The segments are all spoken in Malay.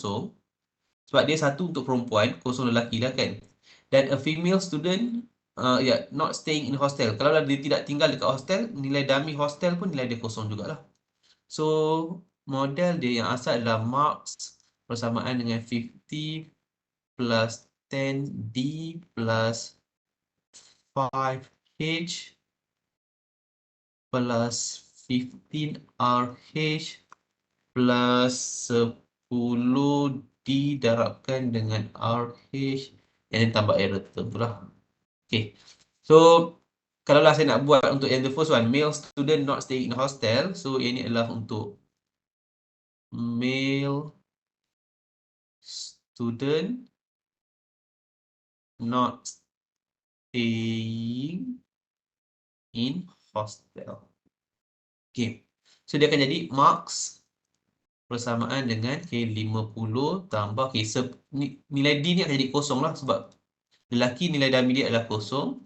kosong. Sebab dia 1 untuk perempuan, kosong lelaki lah kan. Dan a female student not staying in hostel. Kalau dia tidak tinggal dekat hostel, nilai dummy hostel pun nilai dia kosong jugalah. So, model dia yang asal adalah marks bersamaan dengan 50 plus 10D plus 5H plus 15RH plus 10D darabkan dengan RH yang tambah error term tu lah. Okay. So, kalaulah saya nak buat untuk yang the first one, male student not staying in hostel. So, yang ini adalah untuk male student not staying in hostel. Okay. So, dia akan jadi marks bersamaan dengan 50 tambah nilai D ni akan jadi kosong lah sebab lelaki nilai dummy dia adalah kosong.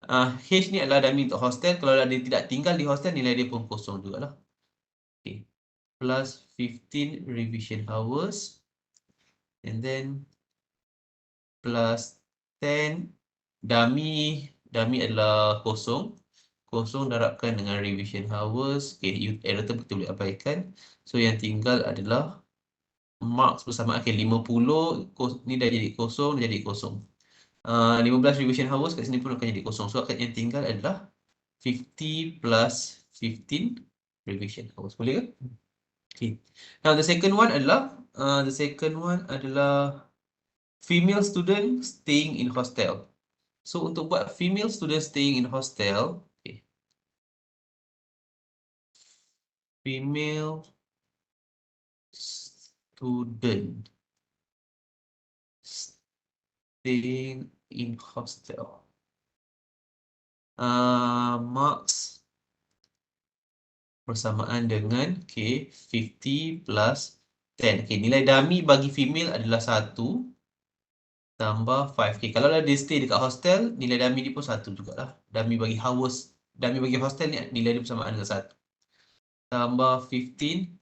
H ni adalah dummy untuk hostel. Kalau dia tidak tinggal di hostel, nilai dia pun kosong jugalah. Okay. Plus 15 revision hours. And then plus 10 dummy adalah kosong. Kosong darabkan dengan revision hours. Okay, error tu betul boleh abaikan. So yang tinggal adalah marks bersama 50 ni dah jadi kosong, jadi kosong. 15 revision hours kat sini pun akan jadi kosong. So yang tinggal adalah 50 plus 15 revision hours. Boleh ke? Okay. Now the second one adalah female student staying in hostel. So untuk buat female student staying in hostel, okay. Female student staying in hostel. Marks bersamaan dengan 50 plus 10. Nilai dummy bagi female adalah 1 tambah 5. Kalau dia stay dekat hostel, nilai dummy dia pun 1 jugalah. Dummy bagi hostel ni nilai dia bersamaan dengan 1. Tambah 15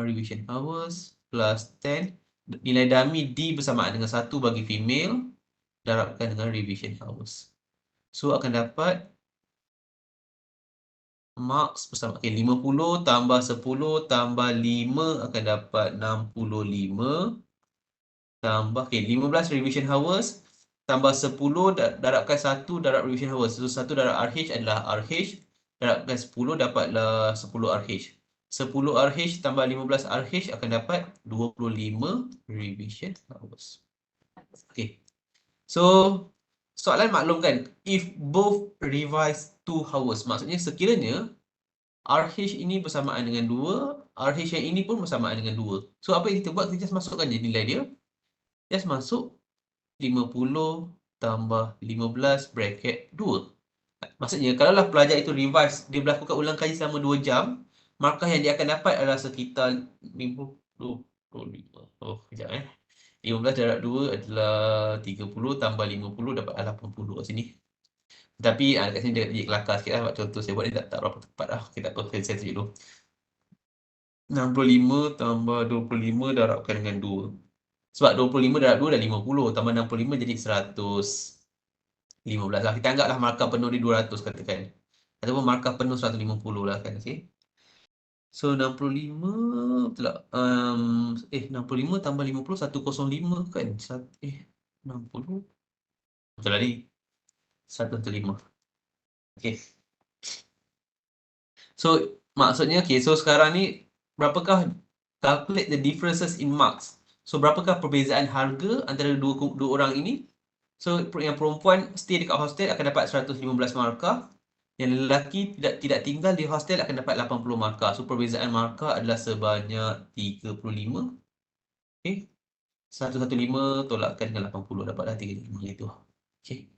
revision hours plus 10. Nilai dummy D bersamaan dengan 1 bagi female darabkan dengan revision hours. So akan dapat marks bersama 50 tambah 10 tambah 5 akan dapat 65 tambah 15 revision hours tambah 10 darabkan 1 darab revision hours. So 1 darab RH adalah RH, darabkan 10 dapatlah 10 RH. 10 RH tambah 15 RH akan dapat 25 revision hours. Okay. So soalan maklumkan, if both revise 2 hours, maksudnya sekiranya RH ini bersamaan dengan 2, RH yang ini pun bersamaan dengan 2. So apa yang kita buat, kita just masukkan je nilai dia. Just masuk 50 tambah 15 bracket 2. Maksudnya kalaulah pelajar itu revise, dia melakukan ulang kaji selama 2 jam, markah yang dia akan dapat adalah sekitar 25. Oh, kejap 15 darab 2 adalah 30 tambah 50 dapat 80 kat sini. Tapi kat sini dia kelakar sikit lah. Sebab contoh saya buat ni tak berapa tepat lah. Okay, tak apa, saya tunjuk dulu. 65 tambah 25 darabkan dengan 2. Sebab 25 darab 2 dah 50. Tambah 65 jadi 115 lah. Kita anggaplah markah penuh di 200 katakan. Ataupun markah penuh 150 lah kan. Okay. So 65 betul tak? 65 tambah 50 105 kan? 60 betul lah ni. 105. Okay. So maksudnya so sekarang ni berapakah calculate the differences in marks. So berapakah perbezaan harga antara dua orang ini? So yang perempuan stay dekat hostel akan dapat 115 markah. Yang lelaki tidak tinggal di hostel akan dapat 80 markah. So perbezaan markah adalah sebanyak 35. Okay. 115 tolakkan dengan 80 dapatlah 35 itu. Okay.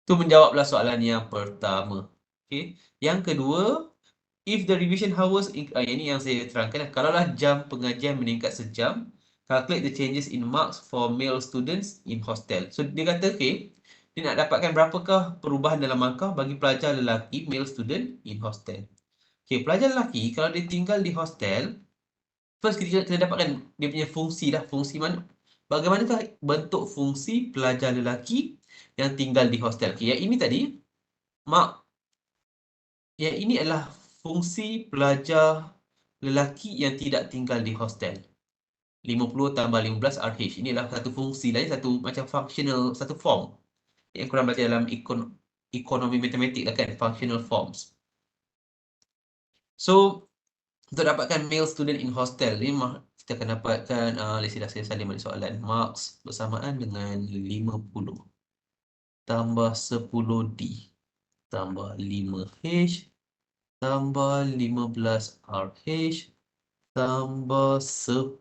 Itu menjawablah soalan yang pertama. Okay. Yang kedua, if the revision hours, ini yang saya terangkan, kalaulah jam pengajian meningkat sejam, calculate the changes in marks for male students in hostel. So dia kata, okay, dia nak dapatkan berapakah perubahan dalam markah bagi pelajar lelaki, male student in hostel. Okay, pelajar lelaki, kalau dia tinggal di hostel, First kita dapatkan dia punya fungsi lah. Fungsi mana? Bagaimanakah bentuk fungsi pelajar lelaki yang tinggal di hostel? Okay, yang ini tadi, yang ini adalah fungsi pelajar lelaki yang tidak tinggal di hostel. 50 tambah 15 RH. Ini adalah satu fungsi lain, satu macam functional, satu form. Yang korang baca dalam ekonomi matematik lah kan, functional forms. So, untuk dapatkan male student in hostel ni, kita akan dapatkan, let's see dah saya salin balik soalan. Marks bersamaan dengan 50 tambah 10D tambah 5H tambah 15RH tambah 10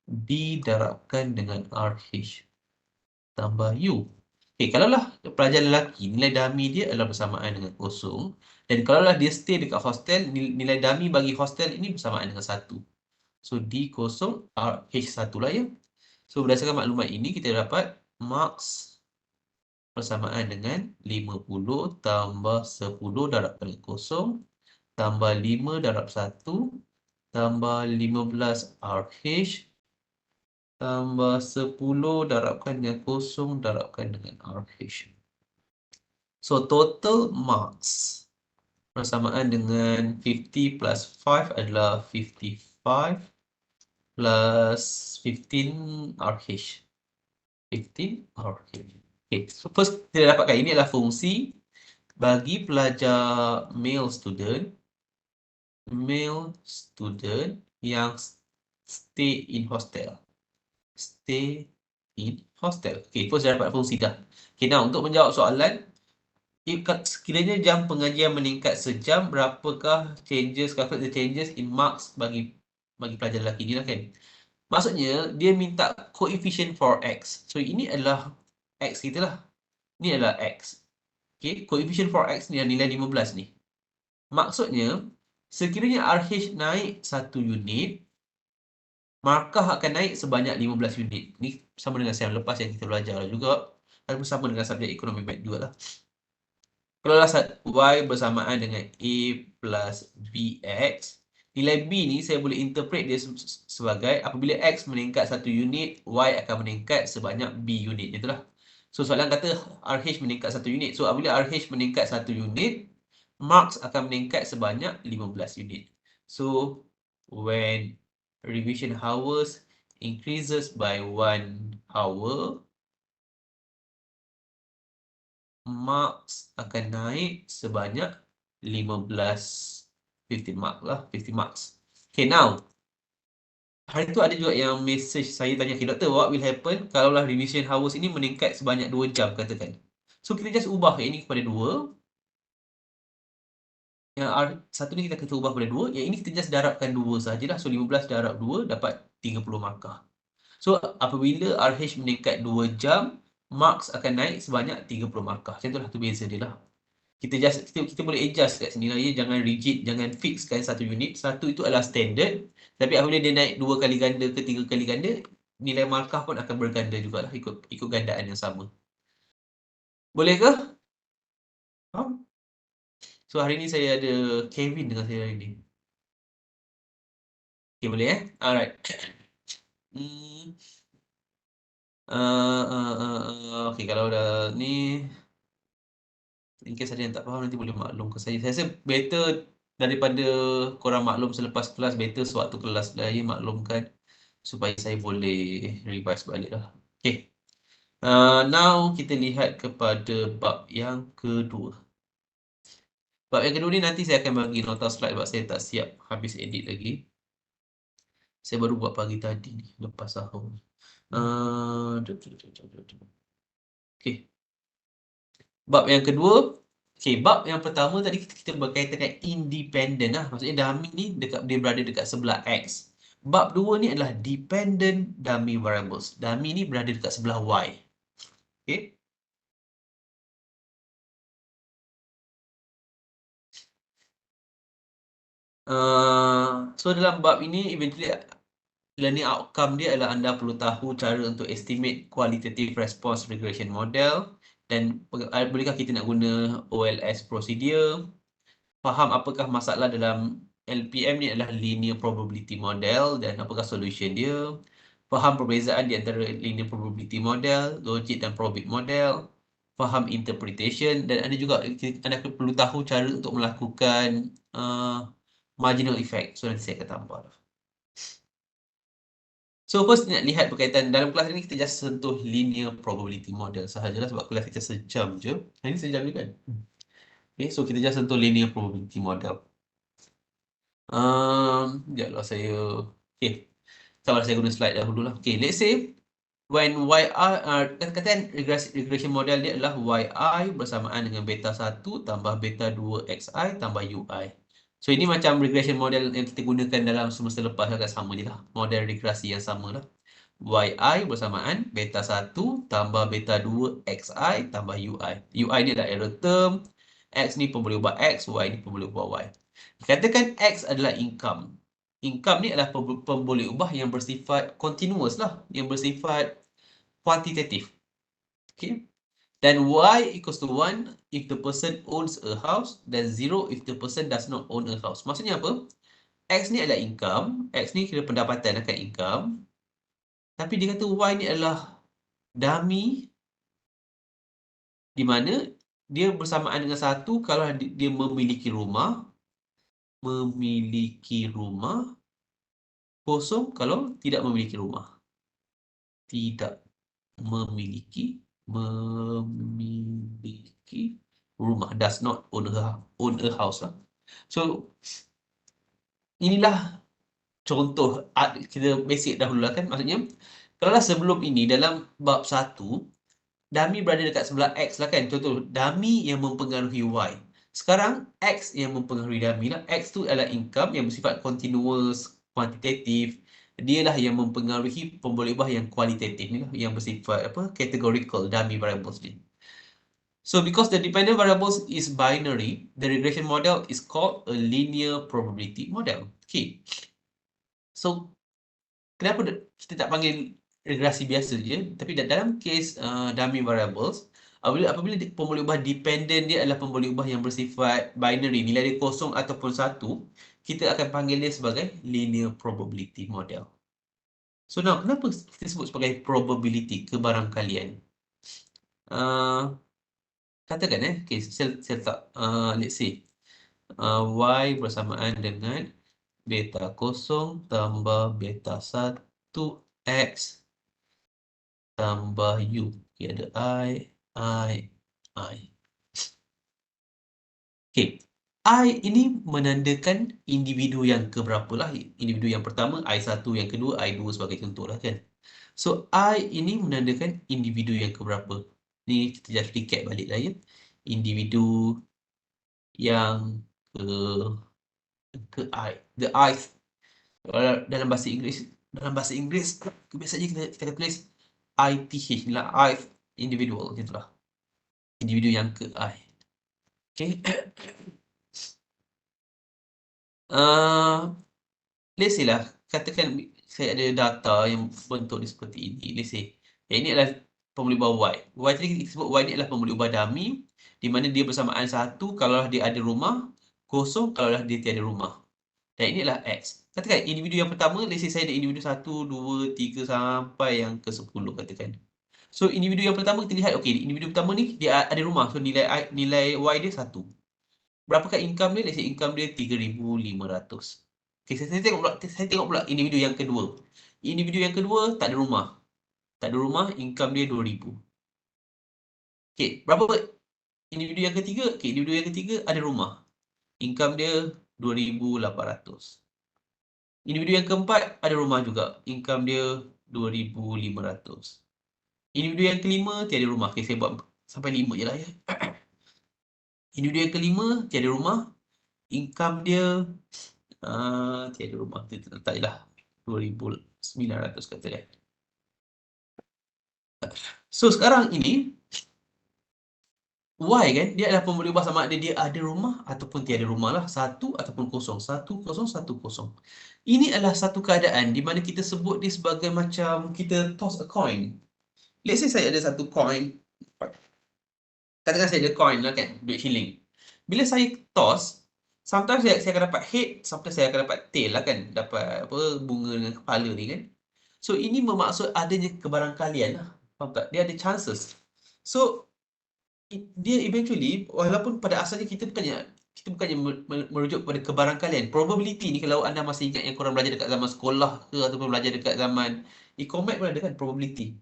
didarabkan dengan RH tambah U. Okay, kalaulah pelajar lelaki, nilai dummy dia adalah bersamaan dengan kosong. Dan kalaulah dia stay dekat hostel, nilai dummy bagi hostel ini bersamaan dengan 1. So, D kosong, RH1 lah ya. So, berdasarkan maklumat ini, kita dapat marks bersamaan dengan 50 tambah 10 darabkan dengan kosong tambah 5 darab 1 tambah 15 RH tambah 10 darabkan dengan kosong darabkan dengan RH. So, total marks bersamaan dengan 50 plus 5 adalah 55 plus 15 RH. 15 RH. Okay, so first kita dapatkan ini adalah fungsi bagi pelajar male student yang stay in hostel. Stay in hostel. Okay, first dah dapat fungsi dah. Okay, now untuk menjawab soalan, sekiranya jam pengajian meningkat sejam, berapakah changes, calculate the changes in marks bagi pelajar lelaki ni lah kan. Maksudnya, dia minta coefficient for X. So, ini adalah X kita lah. Ini adalah X. Okay, coefficient for X ni adalah nilai 15 ni. Maksudnya, sekiranya RH naik 1 unit, markah akan naik sebanyak 15 unit. Ni sama dengan yang lepas yang kita belajar juga. Dan bersama dengan subjek ekonomi mat juga lah. Kalau Y bersamaan dengan A plus BX, nilai B ni saya boleh interpret dia sebagai apabila X meningkat 1 unit, Y akan meningkat sebanyak B unit. Itulah. So, soalan kata RH meningkat 1 unit. So, apabila RH meningkat 1 unit, marks akan meningkat sebanyak 15 unit. So, when revision hours increases by 1 hour, marks akan naik sebanyak 15 mark lah, 50 marks. Okay, now, hari tu ada juga yang message saya tanya, okay, doktor, what will happen kalaulah revision hours ini meningkat sebanyak 2 jam, katakan. So, kita just ubah ini kepada 2. Yang satu ni kita ubah kepada 2. Yang ini kita just darabkan 2 sajalah. So, 15 darab 2 dapat 30 markah. So, apabila RH meningkat 2 jam, marks akan naik sebanyak 30 markah. Macam itulah tu beza dia lah. Kita boleh adjust kat sini lah ya. Jangan rigid, jangan fixkan satu unit. Satu itu adalah standard. Tapi apabila dia naik 2 kali ganda ke 3 kali ganda, nilai markah pun akan berganda jugalah ikut gandaan yang sama. Boleh ke? Faham? So, hari ni saya ada Kevin dengan saya hari ni. Okay, boleh Alright. Okay, kalau dah ni, in case ada yang tak faham nanti boleh maklum ke saya. Saya rasa better daripada korang maklum selepas kelas, better sewaktu kelas saya maklumkan supaya saya boleh revise balik lah. Okay. Now kita lihat kepada bab yang kedua. Bab yang kedua ni nanti saya akan bagi nota slide sebab saya tak siap habis edit lagi. Saya baru buat pagi tadi ni, lepas sahur. Okay. Bab yang kedua. Okay, bab yang pertama tadi kita berkaitan dengan independent lah. Maksudnya dummy ni dia berada dekat sebelah X. Bab 2 ni adalah dependent dummy variables. Dummy ni berada dekat sebelah Y. Okay. So dalam bab ini eventually learning outcome dia adalah anda perlu tahu cara untuk estimate qualitative response regression model dan bolehkah kita nak guna OLS procedure, faham apakah masalah dalam LPM ni adalah linear probability model dan apakah solution dia. Faham perbezaan di antara linear probability model, logik dan probit model. Faham interpretation dan ada juga anda perlu tahu cara untuk melakukan marginal effect. So nanti saya akan tambah. So first nak lihat berkaitan dalam kelas ni kita just sentuh linear probability model sahajalah sebab kelas kita sejam je. Hari ni sejam je kan? Okay, so kita just sentuh linear probability model. Sekejaplah saya... Okay, sabar saya guna slide dahulu lah. Okay, let's say when YI, kata-kata regression model dia adalah YI bersamaan dengan beta 1 tambah beta 2 XI tambah UI. So ini macam regression model yang kita gunakan dalam semester lepas agak sama je lah. Model regresi yang sama lah. YI bersamaan beta 1 tambah beta 2 XI tambah UI. UI ni adalah error term. X ni pun boleh ubah X, Y ni pun boleh ubah Y. Katakan X adalah income. Income ni adalah pemboleh ubah yang bersifat continuous lah. Yang bersifat kuantitatif. Okay. Dan Y equals to 1 if the person owns a house dan 0 if the person does not own a house. Maksudnya apa? X ni adalah income. X ni kira pendapatan akan income. Tapi dia kata Y ni adalah dummy di mana dia bersamaan dengan 1 kalau dia memiliki rumah. Kosong kalau tidak memiliki rumah. Tidak memiliki rumah. Does not own a house lah. So inilah contoh kita basic dahulu lah kan. Maksudnya kalau sebelum ini dalam bab 1 dummy berada dekat sebelah X lah kan. Contoh dummy yang mempengaruhi Y. Sekarang X yang mempengaruhi dummy lah. X tu adalah income yang bersifat continuous, kuantitatif. Dialah yang mempengaruhi pemboleh ubah yang kualitatif ni lah, yang bersifat categorical dummy variables ni. So because the dependent variables is binary, the regression model is called a linear probability model. Okay. So kenapa kita tak panggil regresi biasa je, tapi dalam case dummy variables, apabila pemboleh ubah dependent dia adalah pemboleh ubah yang bersifat binary, nilai dia kosong ataupun 1, kita akan panggil dia sebagai linear probability model. So now, kenapa kita sebut sebagai probability, kebarangkalian? Katakan okay, saya letak, let's say Y bersamaan dengan beta kosong tambah beta 1 X tambah U. Okay, ada I. Okay. I ini menandakan individu yang keberapa lah. Individu yang pertama, I1, yang kedua, I2 sebagai contoh lah kan. So, I ini menandakan individu yang keberapa. Ni kita just recap balik lah ya. Individu yang ke I. The ith. Dalam bahasa Inggeris, biasanya kita tulis ITH lah, ith individual gitu lah. Individu yang ke I. Okay. Let's say lah, katakan saya ada data yang bentuk dia seperti ini. Let's say, ini adalah pemboleh ubah Y. Y tadi kita sebut Y ni adalah pemboleh ubah dummy, di mana dia bersamaan 1 kalau dia ada rumah, kosong kalau dia tiada rumah. Dan ini adalah X. Katakan individu yang pertama, let's say saya ada individu 1, 2, 3 sampai yang ke 10 katakan. So individu yang pertama kita lihat, okay, individu pertama ni dia ada rumah. So nilai Y dia 1. Berapakah income dia? Let's say income dia 3,500. Okay, saya tengok pula individu yang kedua. Individu yang kedua tak ada rumah. Tak ada rumah, income dia 2,000. Okay, berapa individu yang ketiga? Okay, individu yang ketiga ada rumah. Income dia 2,800. Individu yang keempat ada rumah juga. Income dia 2,500. Individu yang kelima tiada rumah. Okay, saya buat sampai 5 je lah ya. Individu yang kelima tiada rumah. Income dia tiada rumah. Kita letak je lah 2,900 kata dia. So sekarang ini Y kan, dia adalah pemboleh ubah sama ada dia ada rumah ataupun tiada rumah lah. 1 ataupun kosong. 1, kosong, 1, kosong. Ini adalah satu keadaan di mana kita sebut dia sebagai macam kita toss a coin. Let's say saya ada satu coin. Katakan saya ada coin lah kan, duit shilling. Bila saya toss, sometimes saya akan dapat head, sometimes saya akan dapat tail lah kan. Dapat apa, bunga dengan kepala ni kan. So, ini bermaksud adanya kebarangkalian lah. Faham tak? Dia ada chances. So, dia eventually, walaupun pada asalnya kita bukannya merujuk kepada kebarangkalian. Probability ni, kalau anda masih ingat yang korang belajar dekat zaman sekolah ke ataupun belajar dekat zaman Ecomath pun ada kan probability.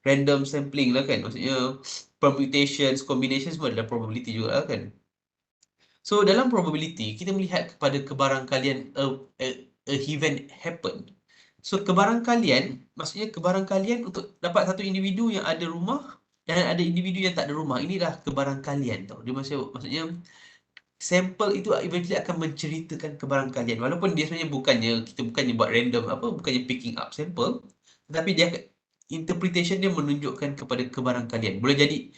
Random sampling lah kan. Maksudnya permutations, combinations semua adalah probability juga lah kan. So dalam probability kita melihat kepada kebarangkalian a event happen. So kebarangkalian maksudnya kebarangkalian untuk dapat satu individu yang ada rumah dan ada individu yang tak ada rumah. Inilah kebarangkalian tau. Dia maksudnya sampel itu eventually akan menceritakan kebarangkalian. Walaupun dia sebenarnya kita bukannya buat random bukannya picking up sampel, tetapi dia interpretation dia menunjukkan kepada kebarangkalian. Boleh jadi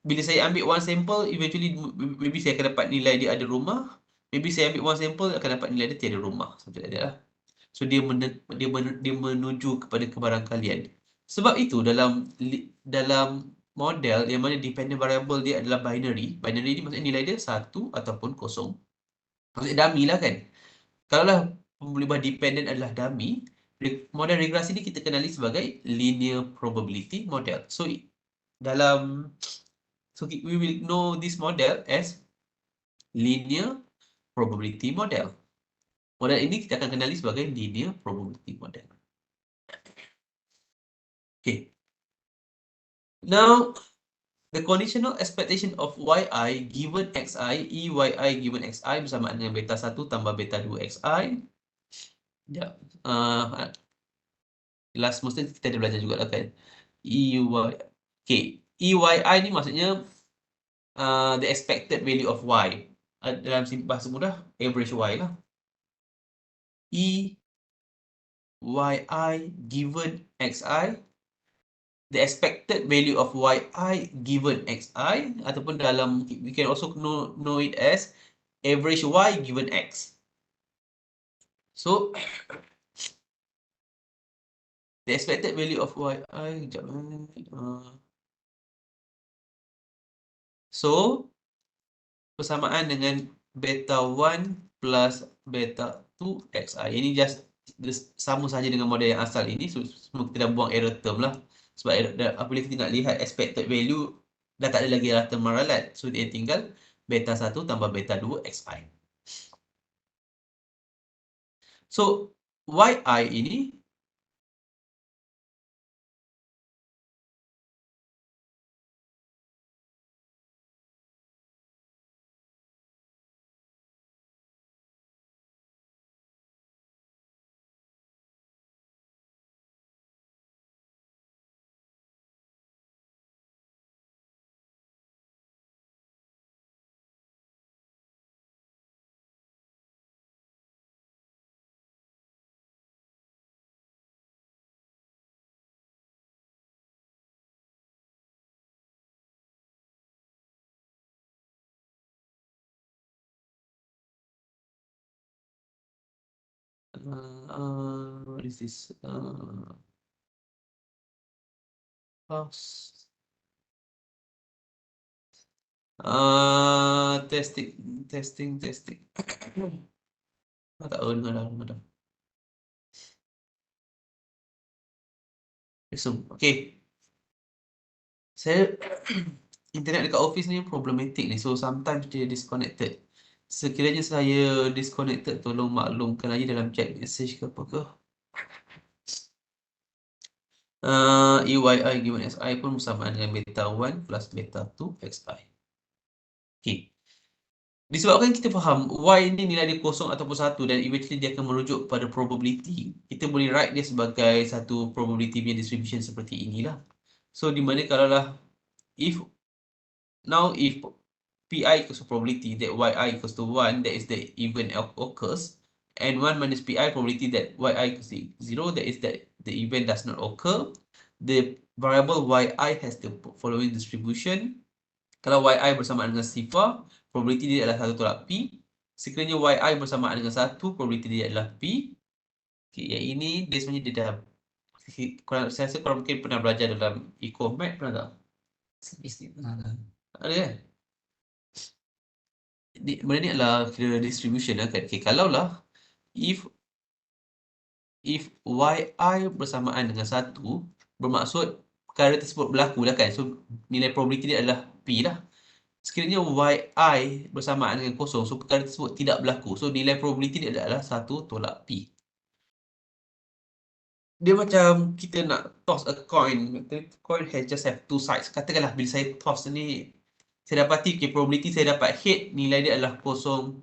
bila saya ambil one sample, eventually maybe saya akan dapat nilai dia ada rumah. Maybe saya ambil one sample akan dapat nilai dia tiada rumah. Something like that lah. So dia menuju kepada kebarangkalian. Sebab itu dalam model yang mana dependent variable dia adalah binary. Binary ni maksudnya nilai dia 1 ataupun 0. Maksudnya dummy lah kan. Kalaulah penyebab dependent adalah dummy, model regresi ni kita kenali sebagai linear probability model. So we will know this model as linear probability model. Model ini kita akan kenali sebagai linear probability model. Okay. Now, the conditional expectation of yi given xi, EYI given xi bersamaan dengan beta 1 tambah beta 2 xi. Ya. Last mesti kita ada belajar juga lah kan. Okay. EYI ni maksudnya the expected value of y. Dalam bahasa mudah, average y lah. EYI given xi, the expected value of yi given xi, ataupun dalam, we can also know it as average y given x. So, the expected value of yi, so, persamaan dengan beta 1 plus beta 2 xi. Ini just sama saja dengan model yang asal ini. So, semua kita dah buang error term lah. Sebab apabila kita nak lihat expected value, dah tak ada lagi error term maralat. So, dia tinggal beta 1 tambah beta 2 xi. So, yi ini what is this? Testing. Tak tahu dengar dah. Okay. Saya internet dekat office ni problematic ni. So sometimes dia disconnected. Sekiranya saya disconnected, tolong maklumkan aja dalam chat message ke apa ke. EYI given xi pun bersamaan dengan beta 1 plus beta 2 xi. Okay. Disebabkan kita faham y ni nilai dia kosong ataupun 1 dan eventually dia akan merujuk pada probability, kita boleh write dia sebagai satu probability punya distribution seperti inilah. So di mana kalaulah if pi equals to probability that yi equals to 1, that is the event occurs, and 1 minus pi probability that yi equals to 0, that is that the event does not occur. The variable yi has the following distribution. Kalau yi bersamaan dengan sifar, probability dia adalah 1 tolak pi. Sekiranya yi bersamaan dengan 1, probability dia adalah pi. Okay, yang ini dia sebenarnya dia dah, saya rasa korang mungkin pernah belajar dalam Ecomath, pernah tak? Ada kan? benda ni adalah kira distribution lah kan. Okay, kalaulah if yi bersamaan dengan 1, bermaksud perkara tersebut berlaku lah kan. So, nilai probability dia adalah P lah. Sekiranya yi bersamaan dengan 0, so perkara tersebut tidak berlaku. So, nilai probability dia adalah 1 tolak P. Dia macam kita nak toss a coin. The coin just have two sides. Katakanlah bila saya toss ni, saya dapati probability saya dapat head, nilai dia adalah 0.6.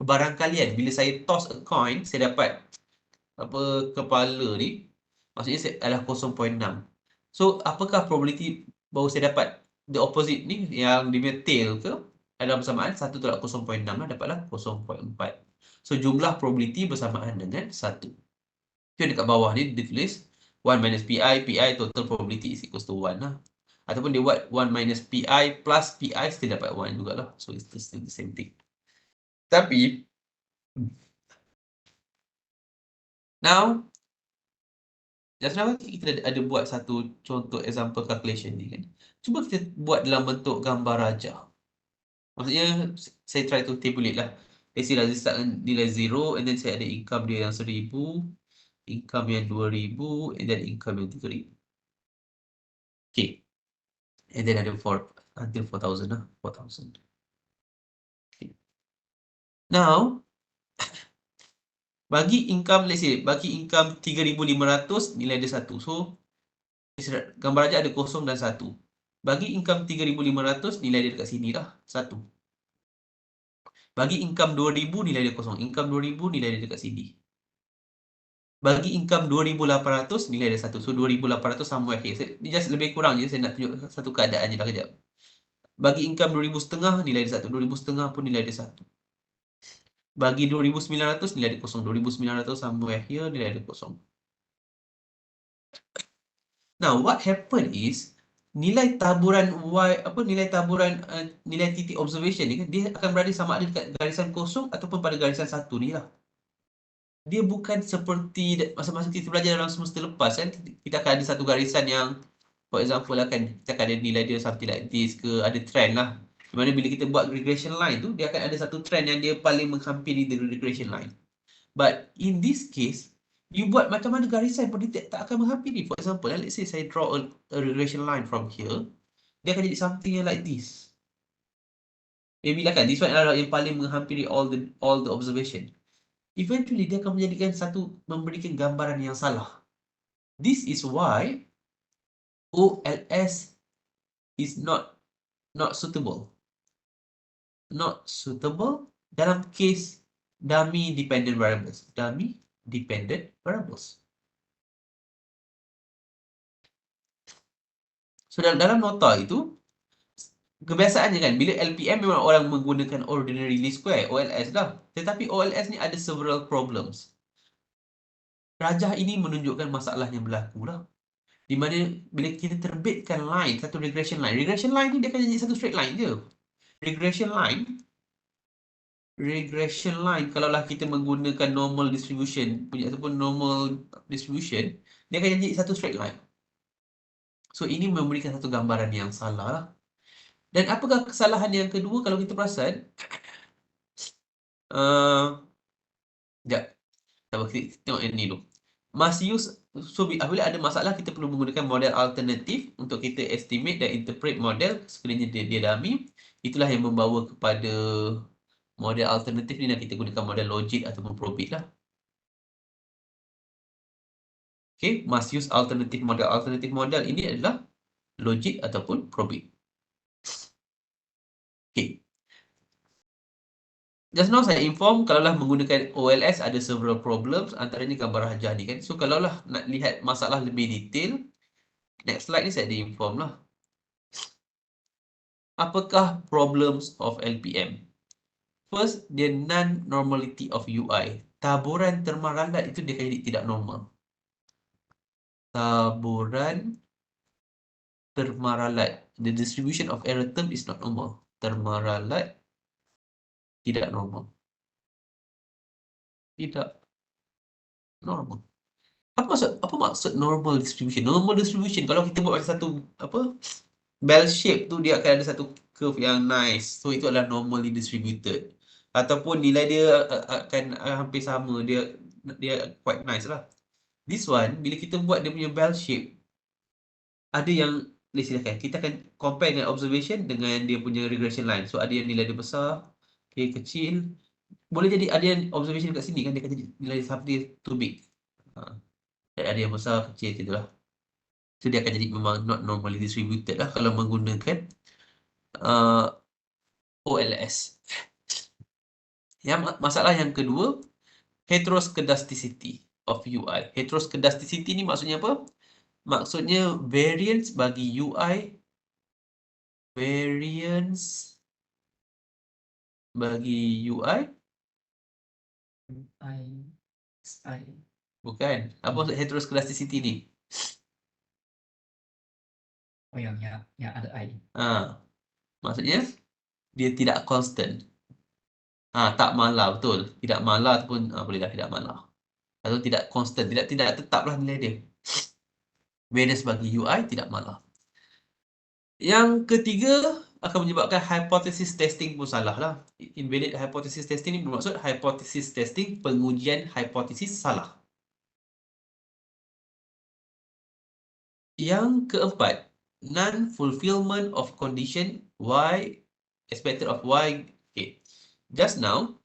Barangkalian bila saya toss a coin, saya dapat kepala ni, maksudnya saya adalah 0.6. So, apakah probability bahawa saya dapat the opposite ni, yang dia punya tail ke, adalah bersamaan 1 tolak 0.6 lah, dapatlah 0.4. So, jumlah probability bersamaan dengan 1. So, dekat bawah ni dia tulis 1 minus PI total probability is equals to 1 lah. Ataupun dia buat 1 minus PI plus PI still dapat 1 jugalah. So, it's still the same thing. Tapi, now, just now kita ada buat satu contoh example calculation ni kan. Cuba kita buat dalam bentuk gambar rajah. Maksudnya, saya try to tabulate lah. Let's say lah, dia start nilai 0 and then saya ada income dia yang 1,000, income yang 2,000, and then income yang 3,000. Okay. And then ada until 4,000 lah. 4,000. Okay. Now, bagi income, let's say, bagi income 3,500, nilai dia 1. So, gambar aja ada 0 dan 1. Bagi income 3,500, nilai dia dekat sini lah. 1. Bagi income 2,000, nilai dia 0. Income 2,000, nilai dia dekat sini. Bagi income 2,800, nilai dia 1. So, 2,800 somewhere here. Ini just lebih kurang je. Saya nak tunjuk satu keadaan je lah kejap. Bagi income 2,500, nilai dia 1. 2,500 pun nilai dia 1. Bagi 2,900, nilai dia 0. 2,900 somewhere here, nilai dia 0. Now, what happened is, nilai taburan nilai titik observation ni kan, dia akan berada sama ada dekat garisan 0 ataupun pada garisan 1 ni lah. Dia bukan seperti masa-masa kita belajar dalam semester lepas kan, kita akan ada satu garisan yang, for example lah kan, kita akan ada nilai dia something like this ke, ada trend lah. Di mana bila kita buat regression line tu, dia akan ada satu trend yang dia paling menghampiri the regression line. But in this case, you buat macam mana garisan pun dia tak akan menghampiri. For example, let's say saya draw a regression line from here, dia akan jadi something like this. Maybe lah kan, this one adalah yang paling menghampiri all the observation. Eventually, dia akan memberikan gambaran yang salah. This is why OLS is not suitable. Not suitable dalam case dummy dependent variables. Dummy dependent variables. So, dalam nota itu, kebiasaannya kan, bila LPM memang orang menggunakan ordinary least square, OLS lah. Tetapi OLS ni ada several problems. Rajah ini menunjukkan masalah yang berlaku lah. Di mana bila kita terbitkan line, satu regression line ni dia akan jadi satu straight line je. Regression line kalaulah kita menggunakan normal distribution ataupun normal distribution, dia akan jadi satu straight line. So, ini memberikan satu gambaran yang salah lah. Dan apakah kesalahan yang kedua kalau kita perasan? Sekejap. Kita tengok yang ni dulu. Must use, so apabila ada masalah, kita perlu menggunakan model alternatif untuk kita estimate dan interpret model sekiranya dia dummy. Itulah yang membawa kepada model alternatif ni, dan kita gunakan model logik ataupun probit lah. Okay, must use alternative model. Alternative model ini adalah logik ataupun probit. Okay. Just now saya inform kalaulah menggunakan OLS ada several problems, antaranya gambar rajah ni kan. So, kalaulah nak lihat masalah lebih detail, next slide ni saya ada inform lah. Apakah problems of LPM? First, dia non-normality of UI. Taburan termaralat itu dia jadi tidak normal. Taburan termaralat. The distribution of error term is not normal. Termaralat tidak normal. Tidak normal. Apa maksud normal distribution? Normal distribution, kalau kita buat satu bell shape tu, dia akan ada satu curve yang nice. So itu adalah normally distributed. Ataupun nilai dia akan hampir sama, dia quite nice lah. This one, bila kita buat dia punya bell shape, ada yang, silakan, kita akan compare dengan observation dengan dia punya regression line. So ada yang nilai dia besar, okay, kecil. Boleh jadi ada yang observation kat sini kan, dia kata nilai dia too big. Dan ada yang besar, kecil macam tu lah. So dia akan jadi memang not normally distributed lah kalau menggunakan OLS. Yang masalah yang kedua, heteroskedasticity of UI. Heteroskedasticity ni maksudnya apa? Maksudnya variance bagi UI, variance bagi UI, bukan. Apa maksud heteroskedasticity ni? Oh yang ada I. Maksudnya dia tidak constant. Tak malar, betul. Tidak malar ataupun bolehlah tidak malar. Atau tidak constant, tidak tetaplah nilai dia. Variance bagi UI tidak malar. Yang ketiga akan menyebabkan hypothesis testing pun salah lah. Invalid hypothesis testing ni bermaksud hypothesis testing, pengujian hipotesis salah. Yang keempat, non-fulfillment of condition Y, expected of Y. Okay. Just now,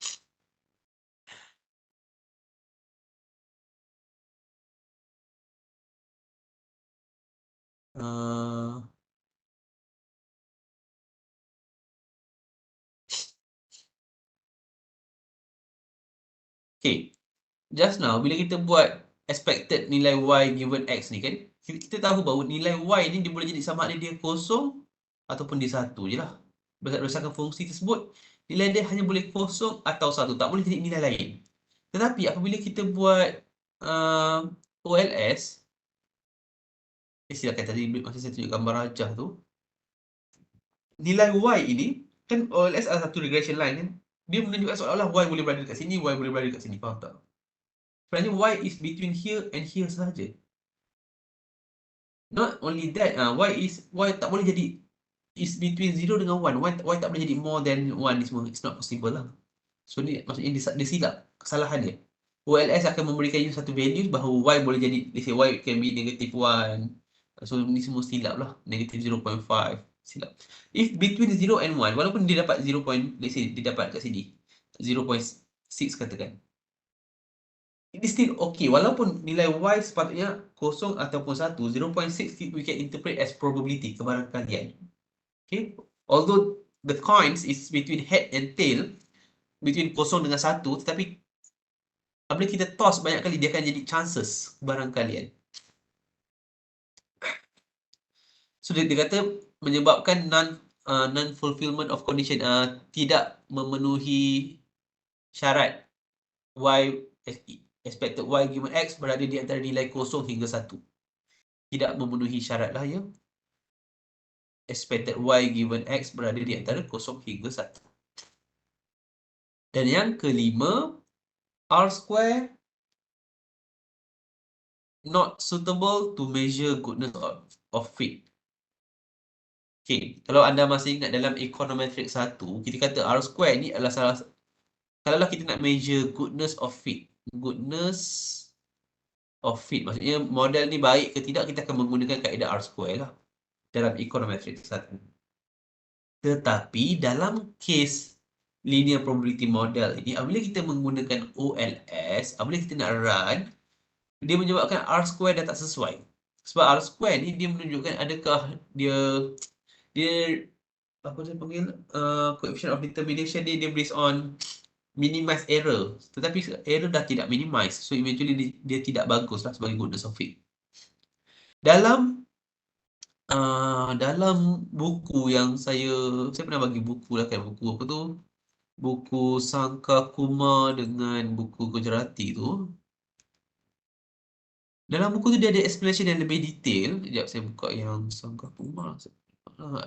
okay. Just now, bila kita buat expected nilai Y given X ni kan, kita tahu bahawa nilai Y ni dia boleh jadi sama ada dia kosong ataupun dia satu je lah. Berdasarkan fungsi tersebut, nilai dia hanya boleh kosong atau satu. Tak boleh jadi nilai lain. Tetapi apabila kita buat OLS, silakan tadi masa saya tunjuk gambar rajah tu, nilai Y ini, kan OLS adalah satu regression line kan. Dia menunjukkan seolah-olah Y boleh berada dekat sini, Y boleh berada dekat sini. Faham tak? Sebenarnya Y is between here and here sahaja. Not only that, Y tak boleh jadi is between 0 dengan 1. Y tak boleh jadi more than 1 ni semua. It's not possible lah. So ni maksudnya dia silap. Kesalahan dia. OLS akan memberikan you satu value bahawa Y boleh jadi, let's say Y can be negative 1. So ni semua silap lah. Negative 0.5. Silap. If between 0 and 1, walaupun dia dapat 0. Let's say dia dapat kat sini 0.6 katakan, it is still okay. Walaupun nilai Y sepatutnya kosong ataupun 1, 0.6 we can interpret as probability, kebarangkalian. Okay. Although the coins is between head and tail, between kosong dengan 1, tetapi apabila kita toss banyak kali, dia akan jadi chances, kebarangkalian. So dia kata menyebabkan non-fulfillment of condition, tidak memenuhi syarat Y, expected Y given X berada di antara nilai kosong hingga 1. Tidak memenuhi syarat lah ya. Expected Y given X berada di antara kosong hingga 1. Dan yang kelima, R square not suitable to measure goodness of fit. Okay, kalau anda masih ingat dalam econometric 1, kita kata R square ni adalah salah, kalaulah kita nak measure goodness of fit. Goodness of fit, maksudnya model ni baik ke tidak, kita akan menggunakan kaedah R square lah dalam econometric 1. Tetapi dalam case linear probability model ini, apabila kita menggunakan OLS, apabila kita nak run, dia menyebabkan R square dah tak sesuai. Sebab R square ni dia menunjukkan adakah dia apa saya panggil, coefficient of determination dia based on minimize error. Tetapi error dah tidak minimize. So eventually dia tidak bagus lah sebagai goodness of fit. Dalam buku yang saya pernah bagi buku lah kan, buku apa tu? Buku Sangka Kumar dengan buku Gujarati tu. Dalam buku tu dia ada explanation yang lebih detail. Sekejap saya buka yang Sangka Kumar.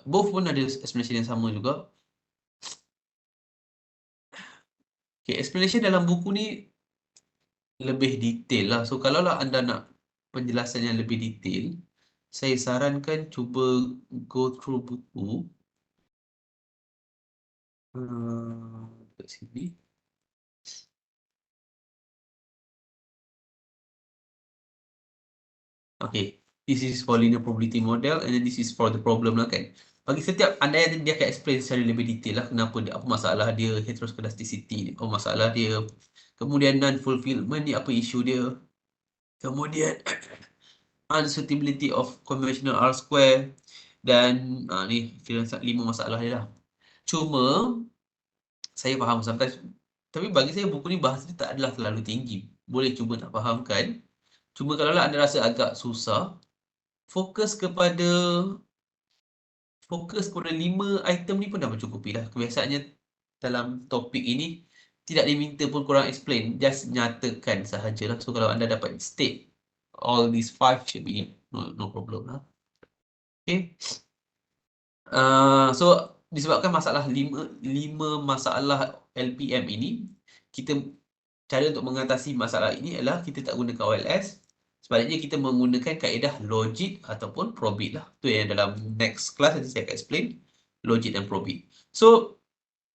Both pun ada explanation yang sama juga. Okay, explanation dalam buku ni lebih detail lah. So kalaulah anda nak penjelasan yang lebih detail, saya sarankan cuba go through buku Kat sini. Okay, this is for linear probability model and then this is for the problem lah kan. Bagi setiap andaian dia akan explain secara lebih detail lah kenapa dia, apa masalah dia, heteroscedasticity ni, apa masalah dia. Kemudian non-fulfillment ni apa isu dia. Kemudian unsuitability of conventional R square dan ni kira 5 masalah dia lah. Cuma saya faham sometimes, tapi bagi saya buku ni bahasa dia tak adalah terlalu tinggi. Boleh cuba nak fahamkan. Cuma kalau anda rasa agak susah, fokus kepada 5 item ni pun dah mencukupi lah. Kebiasaannya dalam topik ini tidak diminta pun korang explain, just nyatakan sahajalah. So kalau anda dapat state all these 5 should be no problem lah. Okay. So disebabkan masalah 5 masalah LPM ini, cara untuk mengatasi masalah ini adalah kita tak gunakan OLS. Sebaliknya kita menggunakan kaedah logit ataupun probit lah. Itu yang dalam next class nanti saya akan explain. Logit dan probit. So,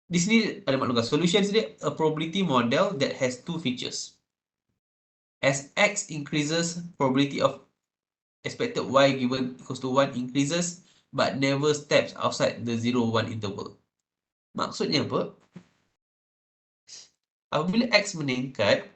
di sini ada maklumkan solution dia a probability model that has 2 features. As X increases, probability of expected Y given equals to 1 increases but never steps outside the 0-1 interval. Maksudnya apa? Apabila X meningkat,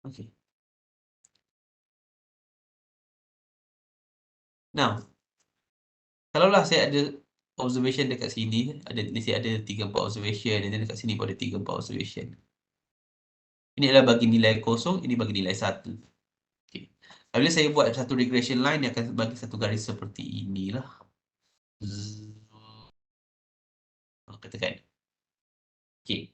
Okay. Now, kalaulah saya ada observation dekat sini, saya ada 3-4 observation, dan dekat sini pun ada 3-4 observation. Ini adalah bagi nilai kosong, ini bagi nilai 1. Okay. Apabila saya buat satu regression line, dia akan bagi satu garis seperti inilah. Katakan. Okay.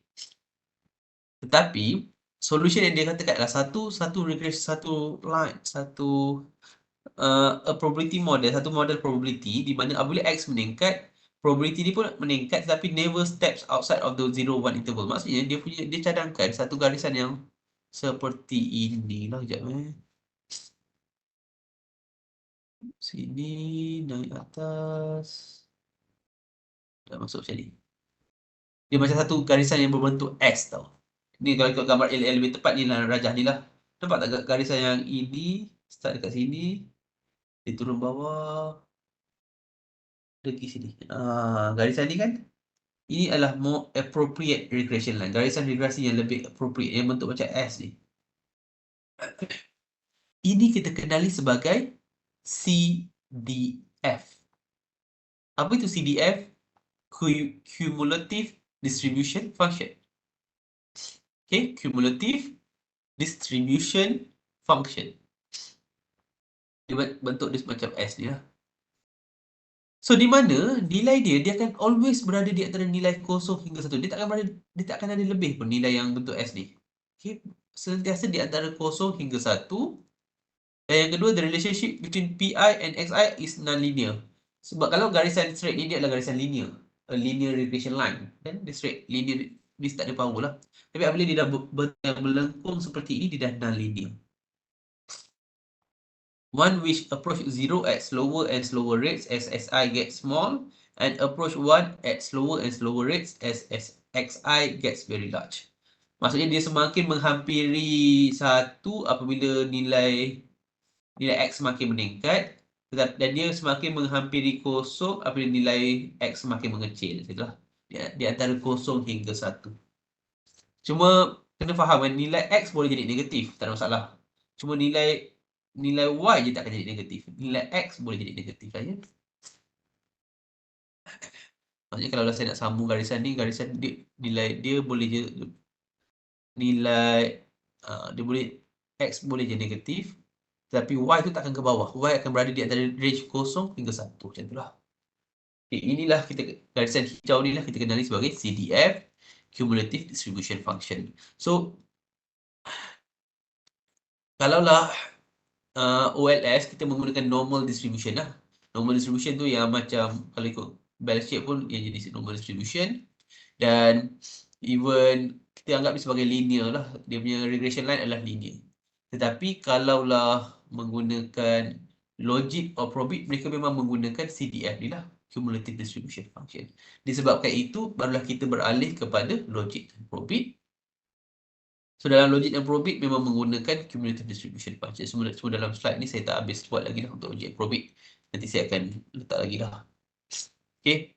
Tetapi, solution yang dia katakan adalah satu regression, satu line, a probability model, satu model probability di mana apabila X meningkat, probability ni pun meningkat tapi never steps outside of the 0-1 interval. Maksudnya dia cadangkan satu garisan yang seperti inilah. Sekejap sini naik atas. Dah masuk macam ni. Dia macam satu garisan yang berbentuk S tau. Ni kalau ikut gambar L lebih tepat ni lah rajah ni lah. Nampak tak garisan yang ini start dekat sini, dia turun bawah, pergi sini. Garisan ni kan, ini adalah more appropriate regression line. Garisan regresi yang lebih appropriate, yang bentuk macam S ni. Ini kita kenali sebagai CDF. Apa itu CDF? Cumulative Distribution Function. Okay, Cumulative Distribution Function. Dia bentuk dia macam S ni lah. So di mana nilai dia akan always berada di antara nilai kosong hingga 1. Dia tak akan ada lebih pun nilai yang bentuk S ni. Okay, sentiasa di antara kosong hingga 1. Dan yang kedua, the relationship between PI and XI is non-linear. Sebab kalau garisan straight ni dia adalah garisan linear, a linear regression line. Dan dia straight, linear, dia tak ada power lah. Tapi apabila dia dah melengkung seperti ini, dia dah non-linear. One which approach 0 at slower and slower rates as SI gets small, and approach 1 at slower and slower rates as XI gets very large. Maksudnya dia semakin menghampiri 1 apabila nilai X semakin meningkat, dan dia semakin menghampiri kosong apabila nilai X semakin mengecil. Itulah di antara kosong hingga 1. Cuma kena faham kan, nilai X boleh jadi negatif, tak ada masalah. Cuma nilai Y je tak akan jadi negatif. Nilai X boleh jadi negatif saja. Maksudnya kalau saya nak sambung garisan ni, garisan dia, nilai dia boleh je dia boleh X boleh je negatif, tapi Y tu takkan ke bawah. Y akan berada di antara range kosong hingga 1. Macam itulah. Okay, inilah garisan hijau ni lah kita kenali sebagai CDF, Cumulative Distribution Function. So, kalaulah OLS, kita menggunakan normal distribution lah. Normal distribution tu yang macam, kalau ikut bell shape pun, ia jadi normal distribution. Dan even kita anggap dia sebagai linear lah. Dia punya regression line adalah linear. Tetapi kalaulah menggunakan logic or probit, mereka memang menggunakan CDF ni lah, cumulative distribution function. Disebabkan itu, barulah kita beralih kepada logic dan probit. So dalam logic dan probit memang menggunakan cumulative distribution function. Semua dalam slide ni saya tak habis buat lagi dah untuk logic probit. Nanti saya akan letak lagi dah. Okay.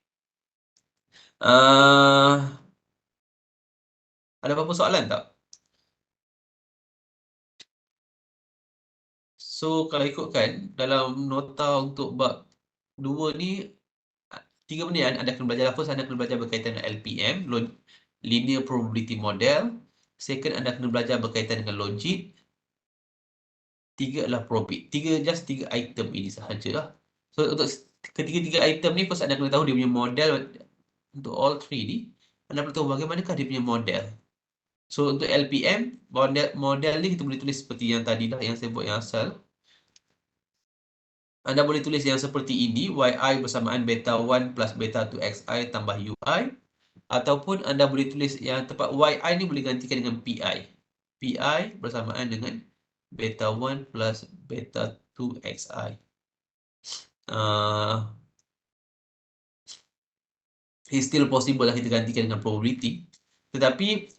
Ada apa-apa soalan tak? So kalau ikutkan dalam nota untuk bab 2 ni, 3 benda anda kena belajar. First, anda kena belajar berkaitan dengan LPM, Linear Probability Model. Second, anda kena belajar berkaitan dengan logik. 3 adalah probit. 3 item ini sahajalah. So untuk ketiga-tiga item ni, first anda kena tahu dia punya model. Untuk all three ni, anda perlu tahu bagaimanakah dia punya model. So untuk LPM, model ni kita boleh tulis seperti yang tadi dah, yang saya buat yang asal. Anda boleh tulis yang seperti ini, yi bersamaan beta 1 plus beta 2 xi tambah ui. Ataupun anda boleh tulis yang tempat yi ni boleh gantikan dengan pi. Pi bersamaan dengan beta 1 plus beta 2 xi. It's still possible lah kita gantikan dengan probability. Tetapi,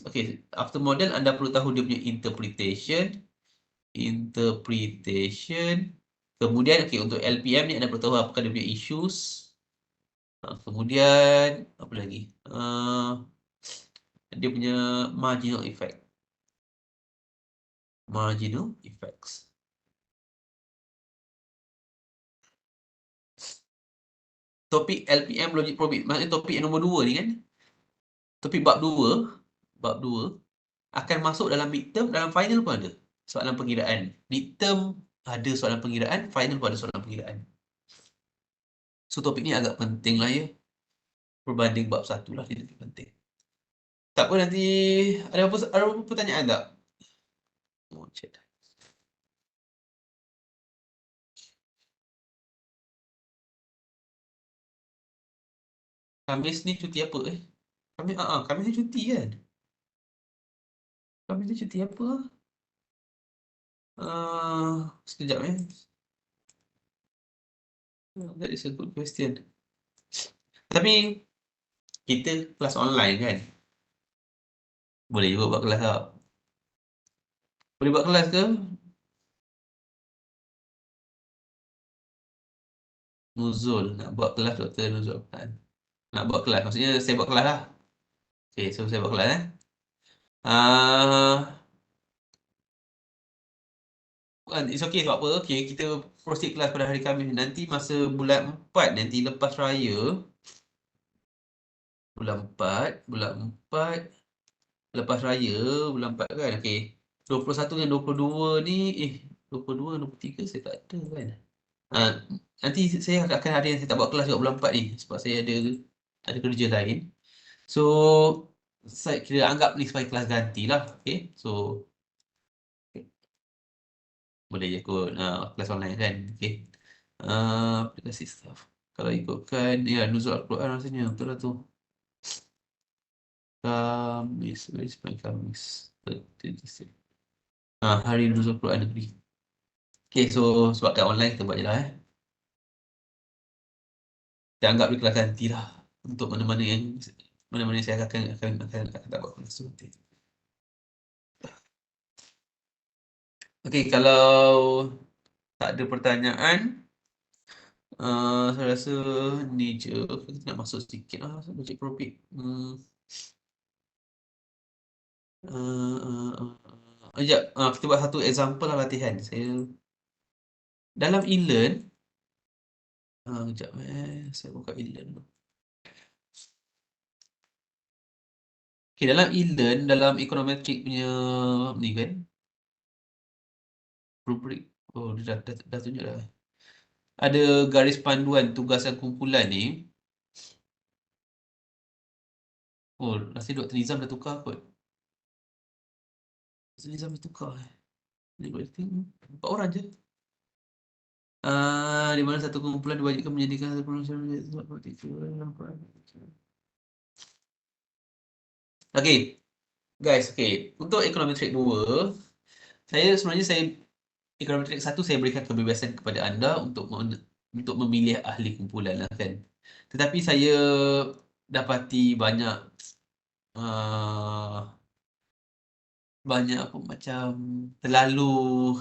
okay, after model anda perlu tahu dia punya interpretation. Kemudian, okay, untuk LPM ni anda perlu tahu apakah dia punya issues. Kemudian, apa lagi? Dia punya marginal effect. Marginal effects. Topik LPM logic probit. Maksudnya topik yang nombor 2 ni kan. Topik bab 2 akan masuk dalam midterm, dalam final pun ada soalan pengiraan. Midterm ada soalan pengiraan, final pun ada soalan pengiraan. So topik ni agak penting lah ya. Berbanding bab 1 lah, dia lebih penting. Tak apa, nanti ada apa pertanyaan tak? Oh, check. Khamis ni cuti apa Khamis ni cuti kan? Khamis ni cuti apa? Sekejap that is a good question. Tapi kita kelas online kan? Boleh juga buat kelas tak? Boleh buat kelas ke? Nuzul, nak buat kelas Dr. Nuzul kan? Nak buat kelas, maksudnya saya buat kelas lah. Okay, so saya buat kelas It's okay, sebab apa? Okay, kita proceed kelas pada hari Khamis. Nanti masa bulan 4, nanti lepas raya. Bulan 4, lepas raya, bulan 4 kan? Okay. 21 dan 22 ni, 22 dan 23 saya tak ada kan? Nanti saya akan ada yang saya tak buat kelas juga bulan 4 ni. Sebab saya ada kerja lain. So, saya kira anggap ni sebagai kelas ganti lah. Okay. So, boleh je kot kelas online kan. Okay. Aplikasi staff. Kalau ikutkan, ya, Nuzul Al-Quran rasanya. Betul lah tu. Khamis. Where is my Khamis? Hari Nuzul Al-Quran Negeri. Okay, so sebabkan online kita buat je lah Kita anggap dia kelas ganti lah. Untuk mana-mana yang saya akan tak buat kelas tu nanti. Okay, kalau tak ada pertanyaan, saya rasa ni je. Kita nak masuk sedikit lah logic probit. Sekejap, kita buat satu example lah latihan. Saya dalam e-learn, sekejap saya buka e-learn dulu. Okay, dalam e-learn, dalam econometric punya ni kan, rubric. Oh, dia dah tunjuk dah. Ada garis panduan tugasan kumpulan ni. Oh, rasa Dr. Nizam dah tukar kot. Dr. Nizam dah tukar. Dia boleh tengok 4 orang je. Di mana satu kumpulan diwajibkan menjadikan satu pronunciation Okey, guys, okey. Untuk econometric 2, sebenarnya econometric 1 saya berikan kebebasan kepada anda untuk memilih ahli kumpulan lah kan. Tetapi saya dapati banyak apa macam terlalu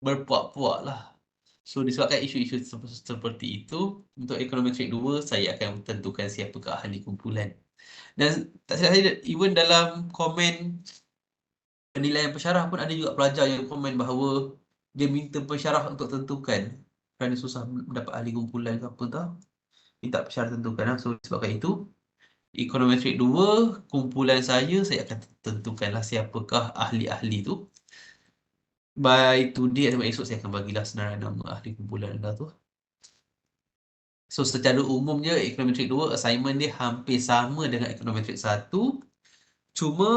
berpuak-puak lah. So disebabkan isu-isu seperti itu, untuk econometric 2 saya akan tentukan siapakah ahli kumpulan. Dan tak silap saya, even dalam komen penilaian pensyarah pun ada juga pelajar yang komen bahawa dia minta pensyarah untuk tentukan kerana susah mendapat ahli kumpulan ke apa tau. Minta pensyarah tentukan lah. So disebabkan itu, econometric 2, kumpulan saya akan tentukanlah siapakah ahli-ahli tu. By today atau esok saya akan bagilah senarai nama ahli kumpulan anda tu. So secara umumnya econometric 2 assignment dia hampir sama dengan econometric 1. Cuma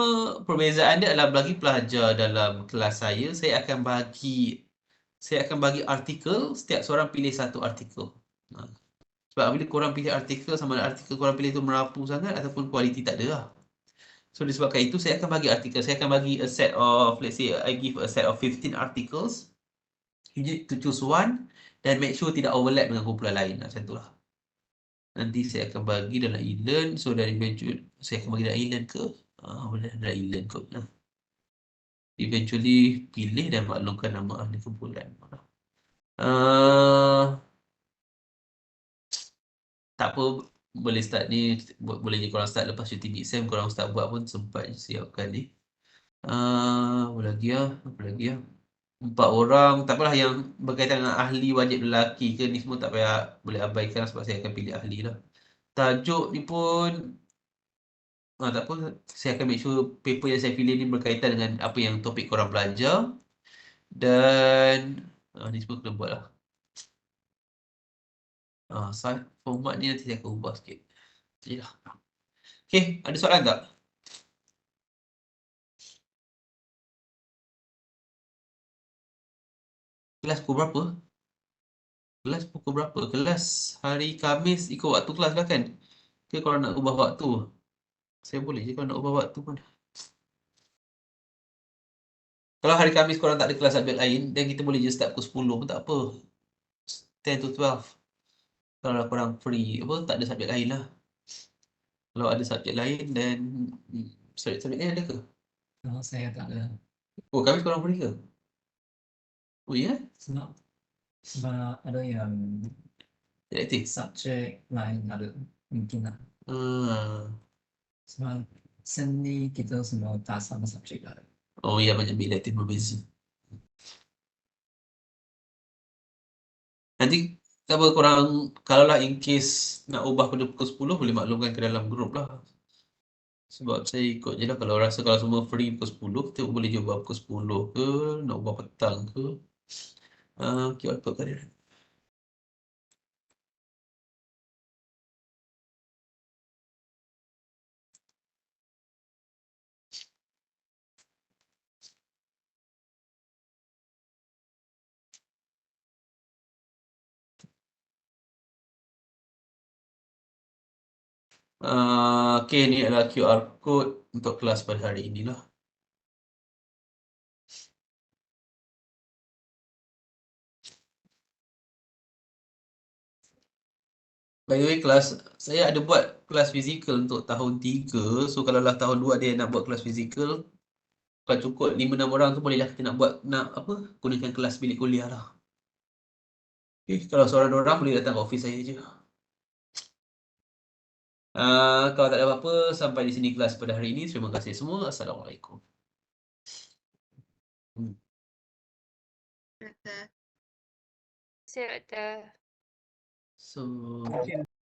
perbezaan dia adalah bagi pelajar dalam kelas saya akan bagi artikel, setiap seorang pilih satu artikel. Sebab bila korang pilih artikel, sama ada artikel korang pilih tu merapu sangat ataupun kualiti tak ada lah. So disebabkan itu saya akan bagi artikel. Saya akan bagi a set of, let's say I give a set of 15 articles. You need to choose one dan make sure tidak overlap dengan kumpulan lain. Macam tu lah. Nanti saya akan bagi dalam e-learn. So dari eventually saya akan bagi dalam e-learn ke? Boleh dalam e-learn kot lah. Eventually pilih dan maklumkan nama ahli kumpulan. Tak apa, boleh start ni, boleh je korang start lepas cuti mid-sem, korang start buat pun sempat siapkan ni. Apa lagi lah? 4 orang, tak apalah yang berkaitan dengan ahli wajib lelaki ke ni semua tak payah, boleh abaikan sebab saya akan pilih ahli lah. Tajuk ni pun tak apa, saya akan make sure paper yang saya pilih ni berkaitan dengan apa yang topik korang belajar. Dan ni semua kena buat lah. Format ni nanti saya akan ubah sikit. Sekejap lah. Okay, ada soalan tak? Kelas pukul berapa? Kelas pukul berapa? Kelas hari Khamis ikut waktu kelas lah kan? Ke kalau nak ubah waktu? Saya boleh je kalau nak ubah waktu pun. Kalau hari Khamis korang tak ada kelas subjek lain, dan kita boleh je start pukul 10 pun tak apa. 10 to 12. Kalau korang free, tak ada subjek lain lah. Kalau ada subjek lain, dan subjek lain ada ke? Kalau saya tak ada. Oh, Khamis korang free ke? Oh, ya? Sebab ada yang Elektif? subjek lain ada mungkin lah. Sebab seni kita semua tak sama subjek lah. Oh ya, banyak elektif berbeza. Nanti tak apa korang, kalaulah in case nak ubah pada pukul 10, boleh maklumkan ke dalam grup lah. Sebab saya ikut je lah, kalau rasa kalau semua free pukul 10, kita boleh je ubah pukul 10 ke, nak ubah petang ke. QR code tadi. Okay, ni adalah QR code untuk kelas pada hari ini lah. By the way, saya ada buat kelas fizikal untuk tahun 3. So, kalau lah tahun 2 dia nak buat kelas fizikal, kalau cukup 5-6 orang tu bolehlah kita nak gunakan kelas bilik kuliah lah. Okay, kalau seorang orang boleh datang ke office saya je. Kalau tak ada apa-apa, sampai di sini kelas pada hari ini. Terima kasih semua. Assalamualaikum. Doktor. Siap, Doktor. So,